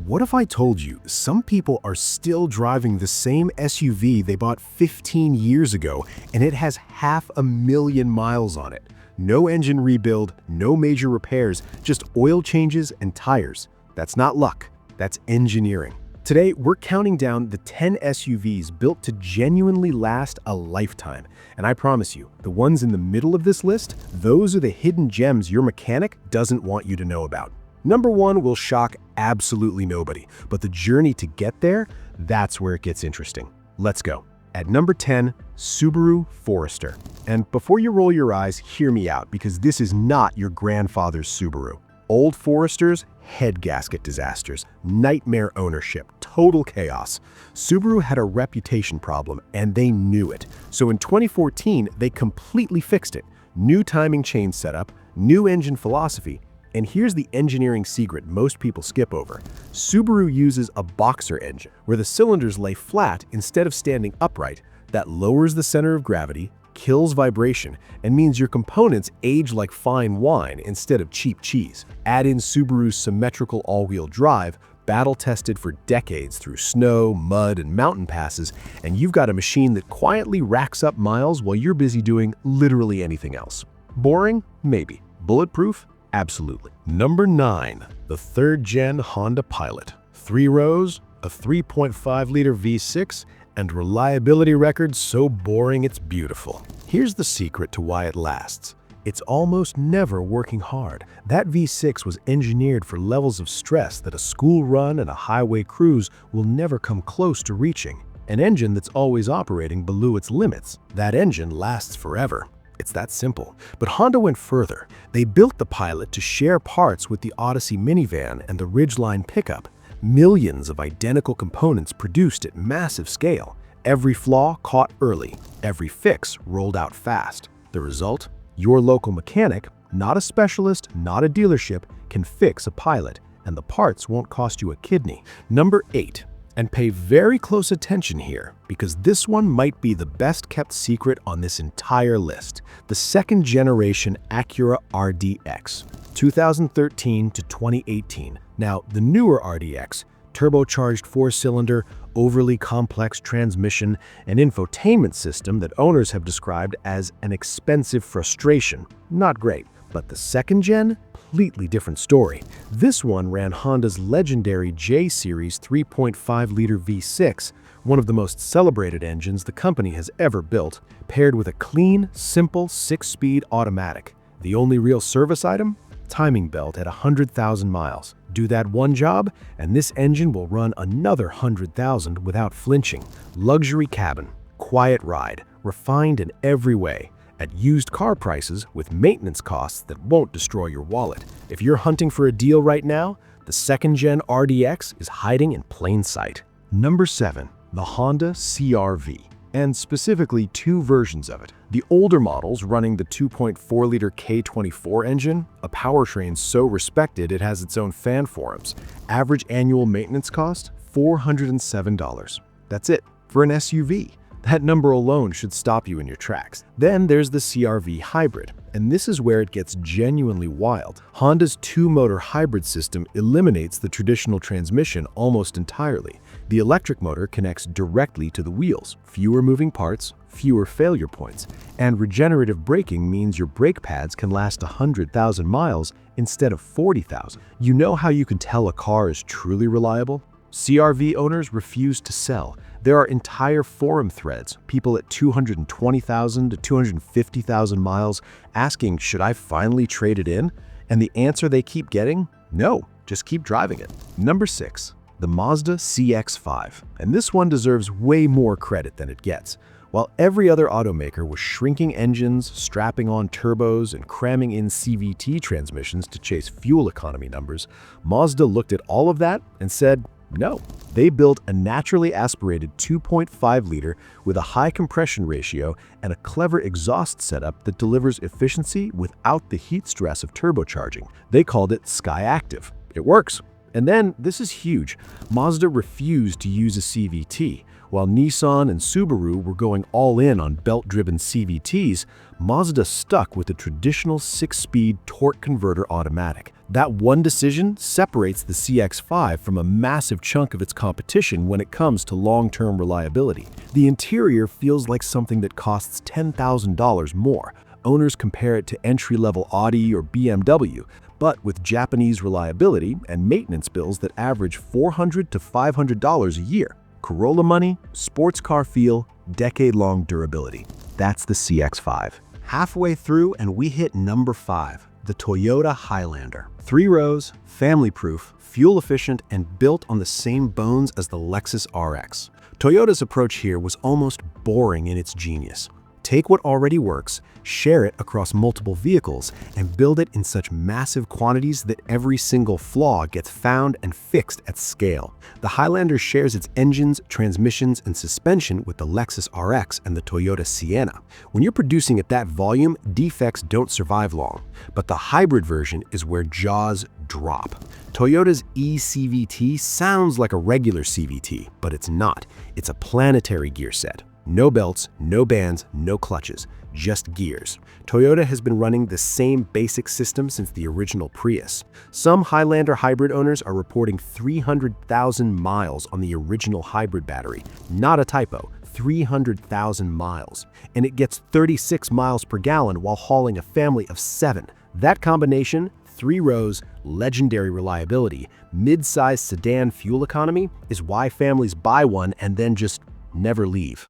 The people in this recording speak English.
What if I told you some people are still driving the same SUV they bought 15 years ago and it has 500,000 miles on it? No engine rebuild, no major repairs, just oil changes and tires. That's not luck, that's engineering. Today, we're counting down the 10 SUVs built to genuinely last a lifetime. And I promise you, the ones in the middle of this list, those are the hidden gems your mechanic doesn't want you to know about. Number 1 will shock absolutely nobody, but the journey to get there, that's where it gets interesting. Let's go. At number 10, Subaru Forester. And before you roll your eyes, hear me out, because this is not your grandfather's Subaru. Old Foresters, head gasket disasters, nightmare ownership, total chaos. Subaru had a reputation problem, and they knew it. So in 2014, they completely fixed it. New timing chain setup, new engine philosophy, and here's the engineering secret most people skip over. Subaru uses a boxer engine, where the cylinders lay flat instead of standing upright. That lowers the center of gravity, kills vibration, and means your components age like fine wine instead of cheap cheese. Add in Subaru's symmetrical all-wheel drive, battle-tested for decades through snow, mud, and mountain passes, and you've got a machine that quietly racks up miles while you're busy doing literally anything else. Boring? Maybe. Bulletproof? Absolutely. Number 9, the 3rd-gen Honda Pilot. 3 rows, a 3.5-liter V6, and reliability record so boring it's beautiful. Here's the secret to why it lasts. It's almost never working hard. That V6 was engineered for levels of stress that a school run and a highway cruise will never come close to reaching. An engine that's always operating below its limits. That engine lasts forever. It's that simple. But Honda went further. They built the Pilot to share parts with the Odyssey minivan and the Ridgeline pickup. Millions of identical components produced at massive scale. Every flaw caught early. Every fix rolled out fast. The result? Your local mechanic, not a specialist, not a dealership, can fix a Pilot, and the parts won't cost you a kidney. Number 8. And pay very close attention here, because this one might be the best kept secret on this entire list. The 2nd generation Acura RDX, 2013 to 2018. Now, the newer RDX, turbocharged 4-cylinder, overly complex transmission, and infotainment system that owners have described as an expensive frustration. Not great. But the 2nd gen? Completely different story. This one ran Honda's legendary J-Series 3.5-liter V6, one of the most celebrated engines the company has ever built, paired with a clean, simple 6-speed automatic. The only real service item? Timing belt at 100,000 miles. Do that one job, and this engine will run another 100,000 without flinching. Luxury cabin, quiet ride, refined in every way. At used car prices with maintenance costs that won't destroy your wallet. If you're hunting for a deal right now, the 2nd gen RDX is hiding in plain sight. Number 7, the Honda CR-V, and specifically 2 versions of it. The older models running the 2.4-liter K24 engine, a powertrain so respected it has its own fan forums. Average annual maintenance cost, $407. That's it for an SUV. That number alone should stop you in your tracks. Then there's the CR-V Hybrid, and this is where it gets genuinely wild. Honda's 2-motor hybrid system eliminates the traditional transmission almost entirely. The electric motor connects directly to the wheels, fewer moving parts, fewer failure points, and regenerative braking means your brake pads can last 100,000 miles instead of 40,000. You know how you can tell a car is truly reliable? CR-V owners refuse to sell. There are entire forum threads, people at 220,000 to 250,000 miles asking, should I finally trade it in? And the answer they keep getting? No, just keep driving it. Number 6, the Mazda CX-5. And this one deserves way more credit than it gets. While every other automaker was shrinking engines, strapping on turbos, and cramming in CVT transmissions to chase fuel economy numbers, Mazda looked at all of that and said, no. They built a naturally aspirated 2.5-liter with a high compression ratio and a clever exhaust setup that delivers efficiency without the heat stress of turbocharging. They called it Sky Active. It works. And then, this is huge, Mazda refused to use a CVT. While Nissan and Subaru were going all in on belt-driven CVTs, Mazda stuck with a traditional 6-speed torque converter automatic. That one decision separates the CX-5 from a massive chunk of its competition when it comes to long-term reliability. The interior feels like something that costs $10,000 more. Owners compare it to entry-level Audi or BMW, but with Japanese reliability and maintenance bills that average $400 to $500 a year. Corolla money, sports car feel, decade-long durability. That's the CX-5. Halfway through and we hit number 5, the Toyota Highlander. 3 rows, family-proof, fuel-efficient, and built on the same bones as the Lexus RX. Toyota's approach here was almost boring in its genius. Take what already works, share it across multiple vehicles, and build it in such massive quantities that every single flaw gets found and fixed at scale. The Highlander shares its engines, transmissions, and suspension with the Lexus RX and the Toyota Sienna. When you're producing at that volume, defects don't survive long. But the hybrid version is where jaws drop. Toyota's e-CVT sounds like a regular CVT, but it's not. It's a planetary gear set. No belts, no bands, no clutches, just gears. Toyota has been running the same basic system since the original Prius. Some Highlander hybrid owners are reporting 300,000 miles on the original hybrid battery. Not a typo, 300,000 miles. And it gets 36 miles per gallon while hauling a family of 7. That combination, 3 rows, legendary reliability, mid-sized sedan fuel economy, is why families buy one and then just never leave.